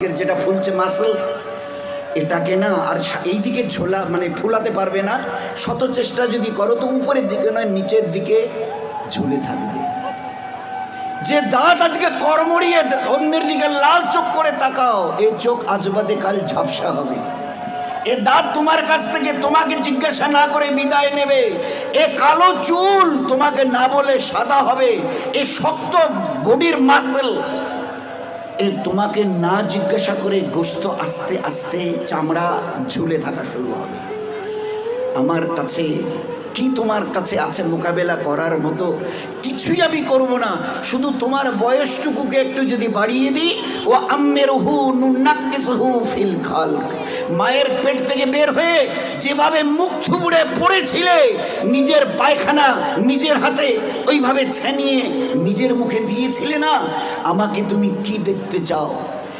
যেটা ফুলছে মাসল, এটাকে না আর এইদিকে ঝোলা মানে ফুলাতে পারবে না। শত চেষ্টা যদি করো তো উপরের দিকে নয় নিচের দিকে ঝুলে থাকবে। যে দাঁত আজকে কর্মড়িয়ে অন্যের দিকে লাল চোখ করে তাকাও, এই চোখ আজ বাদে কাল ঝাপসা হবে। এ দাঁত তোমার কাছ থেকে তোমাকে জিজ্ঞাসা না করে বিদায় নেবে। এ কালো চুল তোমাকে না বলে সাদা হবে। এ শক্ত বডির মাসল তোমাকে না জিজ্ঞাসা করে গোশত আস্তে আস্তে চামড়া ঝুলে থাকা শুরু হবে। আমার কাছে কি তোমার কাছে আছে মোকাবেলা করার মতো? কিছুই আমি করব না, শুধু তোমার বয়সটুকুকে একটু যদি বাড়িয়ে দিই। ও আম্মেরহু নুনাক্কিসহু ফিল খালক, মায়ের পেট থেকে বের হয়ে যেভাবে মুখ থুবড়ে পড়েছিলে, নিজের পায়খানা নিজের হাতে ওইভাবে ছেনিয়ে নিজের মুখে দিয়েছিলে না, আমাকে তুমি কি দেখতে চাও?